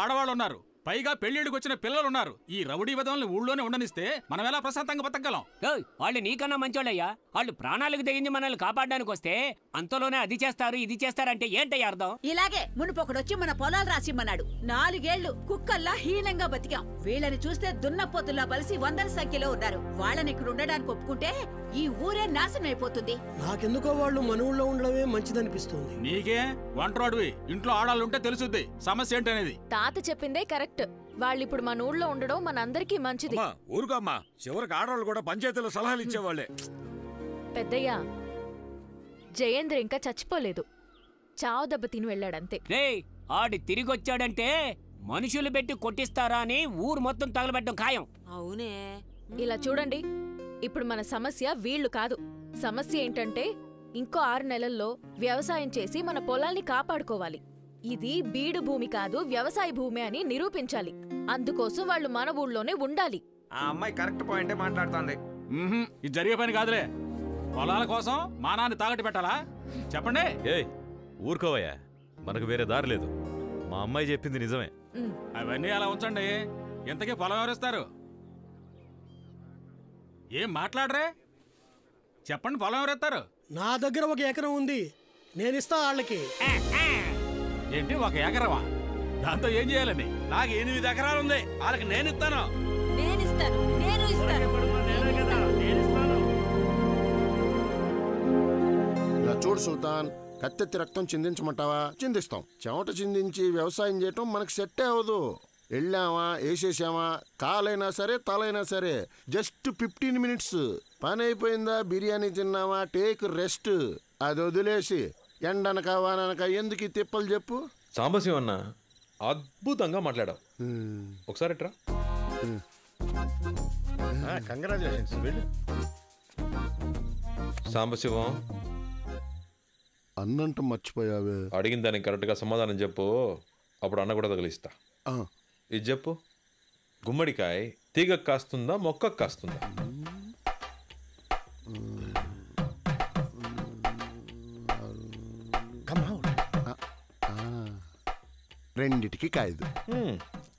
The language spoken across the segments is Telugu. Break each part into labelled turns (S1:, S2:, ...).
S1: ఆడవాళ్ళు ఉన్నారు, పైగా పెళ్లిడికి వచ్చిన పిల్లలున్నారు. ఈ రౌడీ విధంగా ఊళ్ళోనే ఉండనిస్తే మనం ఎలా ప్రశాంతంగా బతకగలం?
S2: వాళ్ళు నీకన్నా మంచోళ్ళయ్యా. వాళ్ళు ప్రాణాలకు తెగించి మనల్ని కాపాడడానికి వస్తే అంతలోనే అది చేస్తారు ఇది చేస్తారంటే ఏంటయ్యా అర్థం?
S3: ఇలాగే మునుపొకడొచ్చి మన పొలాలు రాసిమ్మన్నాడు. 4 ఏళ్లు కుక్కల్లా హీనంగా బతికాం. వీళ్ళని చూస్తే దున్నపోతుల్లా బలిసి వందల సంఖ్యలో ఉన్నారు. వాళ్ళని ఇక్కడ ఉండడానికి ఒప్పుకుంటే ఈ ఊరే నాశనం అయిపోతుంది.
S4: నాకెందుకో వాళ్ళు మన ఊళ్ళో ఉండడమే మంచిదనిపిస్తుంది.
S1: నీకే వంటరాడువి, ఇంట్లో ఆడాలుంటే తెలుసుద్ది సమస్య ఏంటనేది.
S5: తాత చెప్పిందే కరెక్ట్. వాళ్ళిప్పుడు మన ఊళ్ళో ఉండడం మనందరికీ మంచిది.
S6: ఊరుకోమ్మా, చివరికి ఆడవాళ్ళు కూడా పంచాయతీలో సలహాలు ఇచ్చేవాళ్లే.
S5: పెద్దయ్యా, జయేంద్ర ఇంకా చచ్చిపోలేదు, చావు దెబ్బ తిని వెళ్ళాడంతే.
S2: ఆడి తిరిగొచ్చాడంటే మనుషులు పెట్టి కొట్టిస్తారా అని ఊరు మొత్తం తగలబెట్టడం ఖాయం.
S3: అవునే.
S5: ఇలా చూడండి, ఇప్పుడు మన సమస్య వీళ్లు కాదు. సమస్య ఏంటంటే ఇంకో 6 నెలల్లో వ్యవసాయం చేసి మన పొలాల్ని కాపాడుకోవాలి. ఇది బీడు భూమి కాదు, వ్యవసాయ భూమి అని నిరూపించాలి. అందుకోసం వాళ్ళు మన ఊళ్ళోనే ఉండాలి.
S7: ఆ అమ్మాయి కరెక్ట్ పాయింటే మాట్లాడుతోంది.
S1: ఇది జరిగే పని కాదులే. పొలాల కోసం మానాన్ని తాగట్టు పెట్టాలా? చెప్పండి.
S8: ఊరుకోవయ్యా, మనకు వేరే దారి లేదు. మా అమ్మాయి చెప్పింది నిజమే.
S1: అవన్నీ అలా ఉంచండి. ఎంతకీ పొలం ఎవరిస్తారు? ఏం మాట్లాడరే? చెప్పండి, పొలం ఎవరెత్తారు?
S4: నా దగ్గర 1 ఎకరం ఉంది, నేనిస్తా వాళ్ళకి.
S1: ఏంటి 1 ఎకరమా? దాంతో ఏం చేయాలని?
S6: నాకు 8 ఎకరాలు ఉంది, వాళ్ళకి నేను ఇస్తాను.
S9: ఇలా చూడు సుల్తాన్, కత్తెత్తి రక్తం చిందించమంటావా? చిందిస్తాం. చెమట చిందించి వ్యవసాయం చేయటం మనకు సెట్టే అవదు. వెళ్ళామా, వేసేసామా, కాలైనా సరే తలైనా సరే జస్ట్ 15 మినిట్స్ పని అయిపోయిందా, బిర్యానీ తిన్నామా, టేక్ రెస్ట్. అది వదిలేసి ఎండనక వాననక ఎందుకు ఈ తిప్పలు చెప్పు?
S8: సాంబశివం అన్న అద్భుతంగా మాట్లాడావు. ఒకసారి ఎట్రా.
S9: కంగ్రాచులేషన్స్. వెళ్ళు.
S8: సాంబశివం,
S9: అన్నంట మర్చిపోయావే.
S8: అడిగిన దానికి కరెక్ట్గా సమాధానం చెప్పు, అప్పుడు అన్న కూడా తగిలిస్తా. ఇది చెప్పు, గుమ్మడికాయ తీగకు కాస్తుందా మొక్కకు కాస్తుందా?
S9: రెండిటికి కాయదు,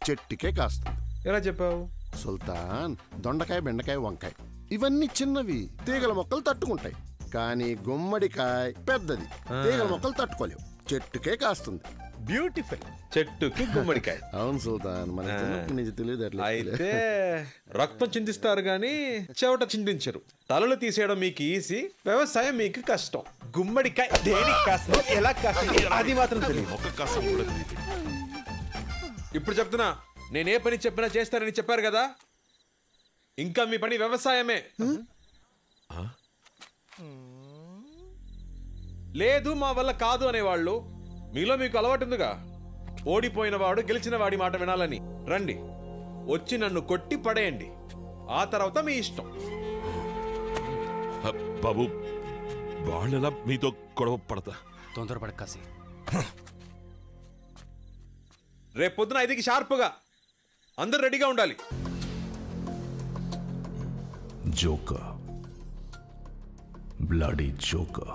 S9: చెట్టుకే కాస్తుంది.
S8: ఎలా చెప్పావు?
S9: సుల్తాన్, దొండకాయ, బెండకాయ, వంకాయ ఇవన్నీ చిన్నవి, తీగల మొక్కలు తట్టుకుంటాయి. కానీ గుమ్మడికాయ పెద్దది, తీగల మొక్కలు తట్టుకోలేవు, చెట్టుకే కాస్తుంది.
S8: బ్యూటిఫుల్. చెట్టుకి గుమ్మడికాయ.
S9: అవును సుల్తాన్, మన చిన్నప్పటి నుంచి తెలియదు.
S8: అయితే రక్తం చిందిస్తారు గాని చెవట చిందించరు. తలలు తీసేయడం మీకు ఈజీ, వ్యవసాయం మీకు కష్టం. గుమ్మడికాయ దేనికి కాస్తుంది, ఎలా కాస్తుంది అది మాత్రం తెలియదు. ఇప్పుడు చెప్తున్నా, నేనే పని చెప్పినా చేస్తానని చెప్పారు కదా, ఇంకా మీ పని వ్యవసాయమే. లేదు మా వల్ల కాదు అనేవాళ్ళు మీలో మీకు అలవాటు ఉందిగా. ఓడిపోయిన వాడు గెలిచిన వాడి మాట వినాలని. రండి, వచ్చి నన్ను కొట్టి పడేయండి, ఆ తర్వాత మీ ఇష్టం.
S6: బాబు, వాళ్ళెలా మీతో గొడవ పడతా?
S7: తొందరపడ కాసి.
S8: రేపు పొద్దున 5కి షార్ప్గా అందరు రెడీగా ఉండాలి.
S6: జోకా, బ్లడీ జోకా.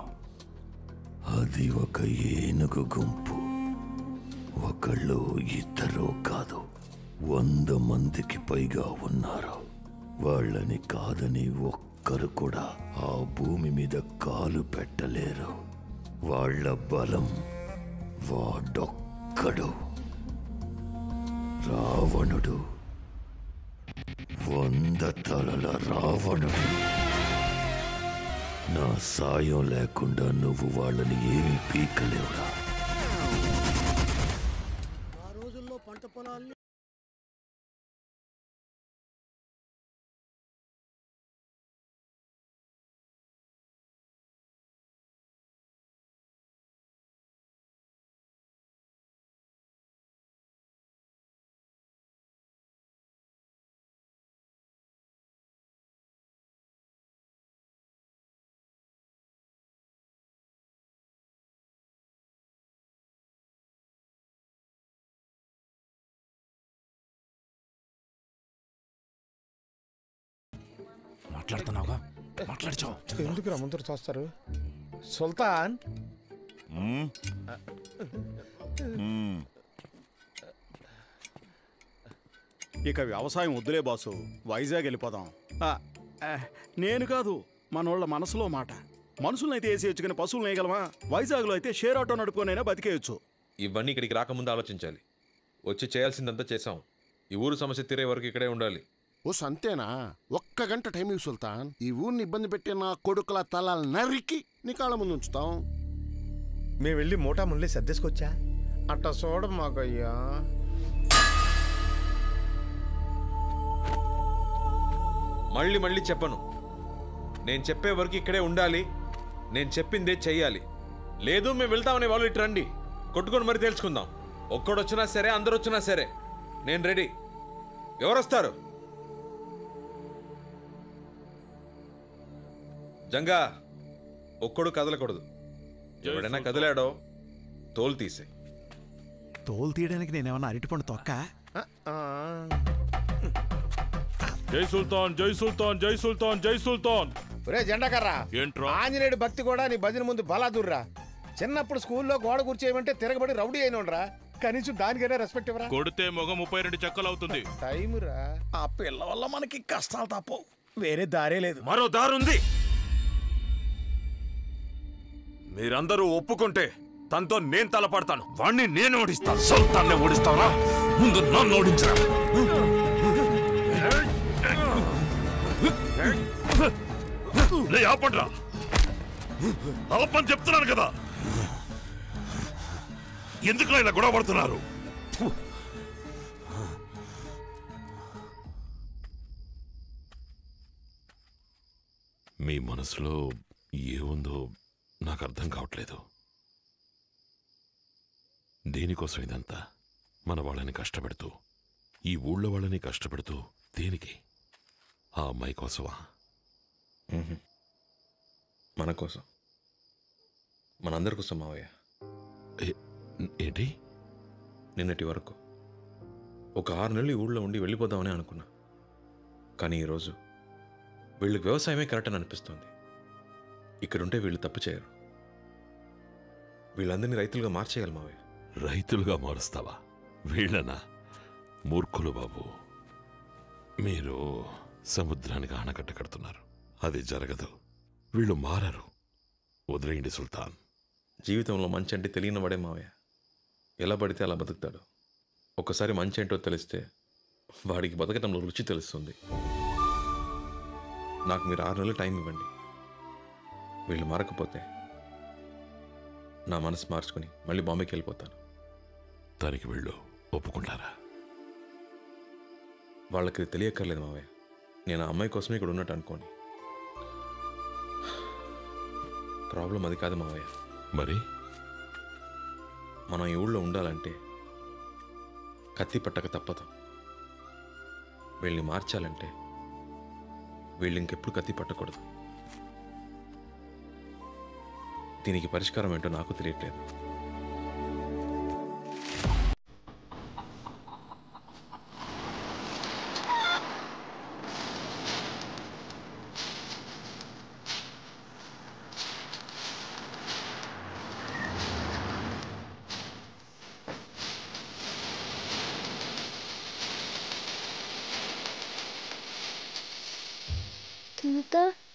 S10: అది ఒక ఏనుగు గుంపు. ఒకళ్ళు ఇద్దరు కాదు, 100 మందికి పైగా ఉన్నారు. వాళ్ళని కాదని ఒక్కరు కూడా ఆ భూమి మీద కాలు పెట్టలేరు. వాళ్ళ బలం వాడొక్కడు. రావణుడు, 100 తలల రావణుడు. నా సాయం లేకుండా నువ్వు వాళ్ళని ఏమీ పీకలేవురా.
S4: ఆ రోజుల్లో పంట పొలాల్ని
S7: మాట్లాడుతున్నావుగా, మాట్లాడచ్చు.
S11: ఎందుకు రమ్మందరూ చూస్తారు? సుల్తాన్,
S12: ఇక వ్యవసాయం వద్దులే బాసు, వైజాగ్ వెళ్ళిపోదాం. నేను కాదు, మనోళ్ళ మనసులో మాట. మనుషులనైతే వేసేయచ్చు కానీ పశువులు వేయగలమా? వైజాగ్లో అయితే షేర్ ఆటో నడుపుకొనైనా బతికేయచ్చు.
S8: ఇవన్నీ ఇక్కడికి రాకముందు ఆలోచించాలి. వచ్చి చేయాల్సిందంతా చేసాం. ఈ ఊరు సమస్య తీరే వరకు ఇక్కడే ఉండాలి.
S9: ఓ సంతేనా? 1 గంట టైం ఇవ్వు సుల్తాన్. ఈ ఊరిని ఇబ్బంది పెట్టి నా కొడుకుల తలాలు నరికి నీ కాళ్ళ ముందు ఉంచుతాం.
S11: మేము వెళ్ళి మూటా ముళ్ళి సర్దేసుకొచ్చా. అట్ట చూడ మాకయ్యా.
S8: మళ్ళీ మళ్ళీ చెప్పను. నేను చెప్పే వరకు ఇక్కడే ఉండాలి. నేను చెప్పిందే చెయ్యాలి. లేదు మేము వెళ్తామనే వాళ్ళు ఇటు రండి, కొట్టుకొని మరీ తేల్చుకుందాం. ఒక్కడొచ్చినా సరే, అందరు వచ్చినా సరే నేను రెడీ. ఎవరొస్తారు? జంగా, ఒక్కడు కదలకూడదు. ఎవడైనా కదిలాడో తోలు తీసే.
S13: తోలు తీయడానికి నేనేమన్నా అరటిపండు తొక్క?
S6: జై సుల్తాన్, జై సుల్తాన్, జై సుల్తాన్, జై సుల్తాన్.
S11: ఒరే జెండాకర్రా,
S6: ఏంట్రా
S11: ఆంజనేయుడు భక్తి కూడా నీ భజన ముందు బలాదుర్రా. చిన్నప్పుడు స్కూల్లో గోడ కూర్చేయమంటే తిరగబడి రౌడీ అయినోడ్రా. కనీసం దానికైనా రెస్పెక్ట్ ఇవ్వరా?
S6: కొడితే మొగం 32 చెక్కలు అవుతుంది.
S11: టైమురా.
S13: ఆ పిల్ల వల్ల మనకి కష్టాలు తప్పవు, వేరే దారే లేదు.
S6: మరో దారుంది. మీరందరూ ఒప్పుకుంటే తనతో నేను తలపడతాను. వాణ్ణి నేను ఓడిస్తాను. సుల్తాన్ని ఓడిస్తావా? ముందు నన్ను ఓడించరా. ఆపండ్రా, ఆపని చెప్తున్నాను కదా. ఎందుకు ఇలా గొడవ పడుతున్నారు? మీ మనసులో ఏముందో నాకు అర్థం కావట్లేదు. దేనికోసం ఇదంతా? మన వాళ్ళని కష్టపెడుతూ, ఈ ఊళ్ళో వాళ్ళని కష్టపెడుతూ దేనికి? ఆ అమ్మాయి కోసమా?
S8: మన కోసం, మనందరి కోసం మావయ్య.
S6: ఏంటి?
S8: నిన్నటి వరకు ఒక 6 నెలలు ఈ ఊళ్ళో ఉండి వెళ్ళిపోదామని అనుకున్నా. కానీ ఈరోజు వీళ్ళకి వ్యవసాయమే కరెక్ట్ అని అనిపిస్తుంది. ఇక్కడుంటే వీళ్ళు తప్పు చేయరు. వీళ్ళందరినీ రైతులుగా మార్చేయాలి మావయ్య.
S6: రైతులుగా మారుస్తావా? వీళ్ళనా? మూర్ఖులు బాబు. మీరు సముద్రానికి ఆనకట్ట కడుతున్నారు. అది జరగదు. వీళ్ళు మారరు. వదిలేయండి సుల్తాన్.
S8: జీవితంలో మంచి అంటే తెలియని వాడే మావయ్య. ఎలా పడితే అలా బతుకుతాడు. ఒక్కసారి మంచి ఏంటో తెలిస్తే వాడికి బతకటంలో రుచి తెలుస్తుంది. నాకు మీరు 6 నెలలు టైం ఇవ్వండి. వీళ్ళు మారకపోతే నా మనసు మార్చుకుని మళ్ళీ బాంబేకి వెళ్ళిపోతాను.
S6: దానికి వీళ్ళు ఒప్పుకుంటారా?
S8: వాళ్ళకి తెలియక్కర్లేదు మావయ్య. నేను ఆ అమ్మాయి కోసమే ఇక్కడ ఉన్నట్టు అనుకోని. ప్రాబ్లం అది కాదు మావయ్య.
S6: మరి
S8: మనం ఈ ఊళ్ళో ఉండాలంటే కత్తి పట్టక తప్పదు. వీళ్ళని మార్చాలంటే వీళ్ళు ఇంకెప్పుడు కత్తి పట్టకూడదు. దీనికి పరిష్కారం ఏంటో నాకు తెలియట్లేదు.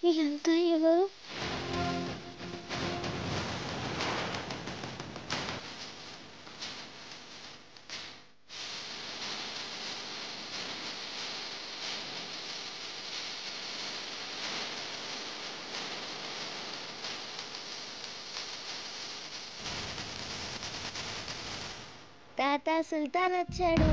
S14: ఇదంతా ఎవరు? తాత, సుల్తాన్ వచ్చాడు.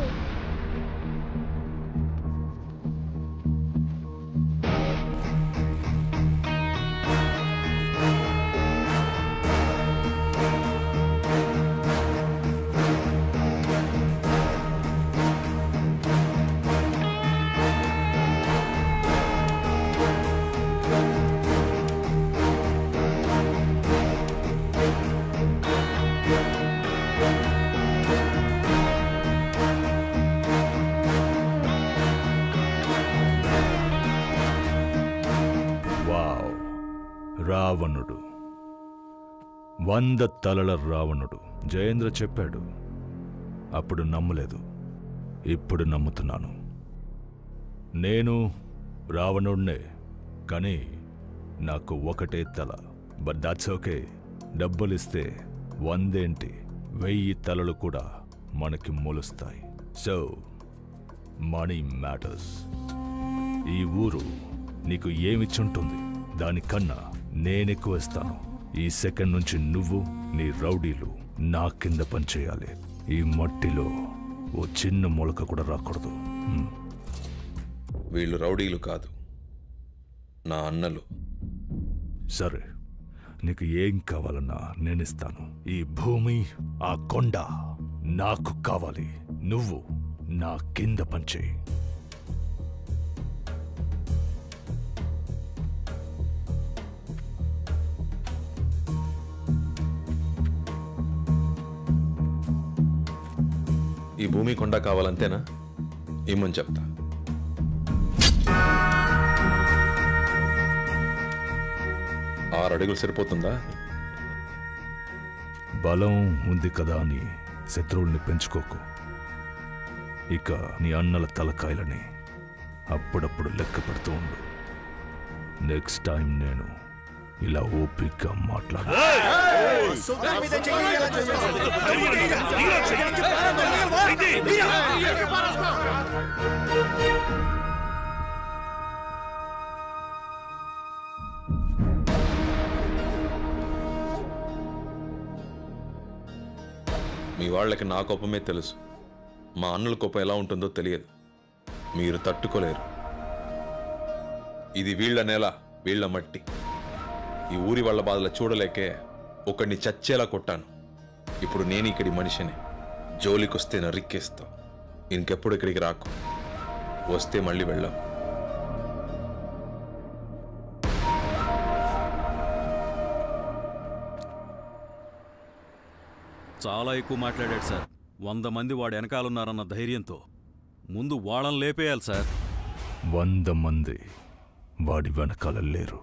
S15: రావణుడు, 100 తలల రావణుడు. జయేంద్ర చెప్పాడు, అప్పుడు నమ్మలేదు, ఇప్పుడు నమ్ముతున్నాను. నేను రావణుణ్ణే, కానీ నాకు ఒకటే తల. But that's okay. డబ్బులిస్తే 100 ఏంటి 1000 తలలు కూడా మనకి మొలుస్తాయి. So money matters. ఈ ఊరు నీకు ఏమిచ్చుంటుంది దానికన్నా నేనెక్కువ ఇస్తాను. ఈ సెకండ్ నుంచి నువ్వు నీ రౌడీలు నా కింద పనిచేయాలి. ఈ మట్టిలో ఓ చిన్న మొలక కూడా రాకూడదు.
S8: వీళ్ళు రౌడీలు కాదు, నా అన్నలు.
S15: సరే, నీకు ఏం కావాలన్నా నేనిస్తాను. ఈ భూమి, ఆ కొండ నాకు కావాలి. నువ్వు నా కింద పనిచేయి.
S8: ఈ భూమి కొండ కావాలంతేనా? ఇమ్మని చెప్తా. ఆరు అడుగులు సరిపోతుందా?
S15: బలం ఉంది కదా అని శత్రువుల్ని పెంచుకోకు. ఇక నీ అన్నల తలకాయలని అప్పుడప్పుడు లెక్క పెడుతూ ఉండు. నెక్స్ట్ టైం నేను ఇలా ఓపిగ్గా మాట్లాడు.
S8: మీ వాళ్ళకి నా కోపమే తెలుసు. మా అన్నల కోపం ఎలా ఉంటుందో తెలియదు. మీరు తట్టుకోలేరు. ఇది వీళ్ళ నేల, వీళ్ళ మట్టి. ఈ ఊరి వాళ్ళ బాధలు చూడలేకే ఒకడిని చచ్చేలా కొట్టాను. ఇప్పుడు నేను ఇక్కడి మనిషిని. జోలికొస్తే నరిక్కేస్తా. ఇంకెప్పుడు ఇక్కడికి రాకు. వస్తే మళ్ళీ వెళ్ళాం.
S16: చాలా ఎక్కువ మాట్లాడాడు సార్. 100 మంది వాడు వెనకాలన్నారన్న ధైర్యంతో ముందు వాళ్ళని లేపేయాలి సార్.
S15: 100 మంది వాడి వెనకాల లేరు.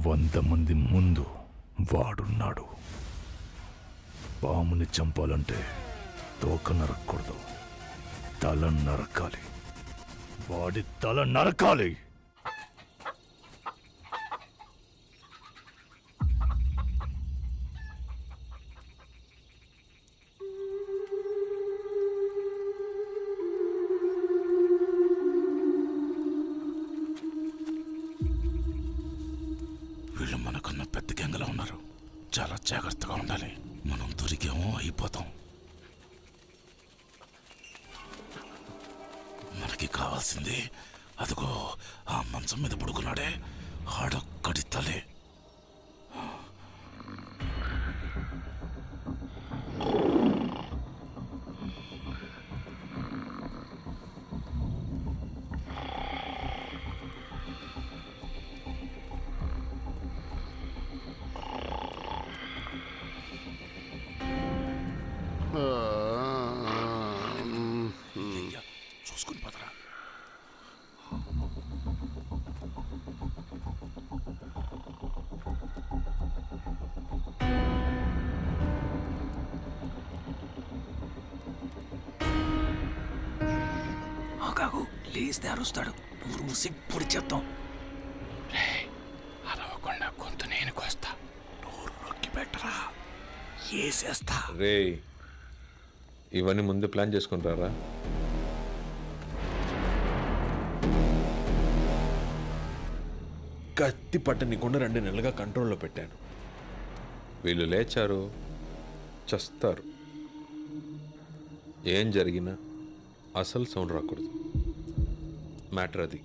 S15: 100 మంది ముందు వాడున్నాడు. పాముని చంపాలంటే తోక నరకూడదు, తల నరకాలి. వాడి తల నరకాలి.
S10: వీళ్ళు మనకన్నా పెద్ద గంగలో ఉన్నారు. చాలా జాగ్రత్తగా ఉండాలి. మనం దొరికేమో అయిపోతాం. మనకి కావాల్సింది అదిగో ఆ మంచం మీద పడుకున్నాడే, ఆడొక్కడి తలే. చూసుకుని పదరా.
S13: ఆగాగు, లేస్తే అరుస్తాడు. ఊరు మూసి పొడి చేద్దాం.
S10: అరవకుండా గొంతు నేను కోస్తా. నోరు నొక్కి పెట్టరా, ఏసేస్తా.
S8: రే, ఇవన్నీ ముందే ప్లాన్ చేసుకుంటారా? కత్తి పట్టనికుండా 2 నెలలుగా కంట్రోల్లో పెట్టాను. వీళ్ళు లేచారు, చస్తారు. ఏం జరిగినా అసలు సౌండ్ రాకూడదు. మ్యాటర్ అది.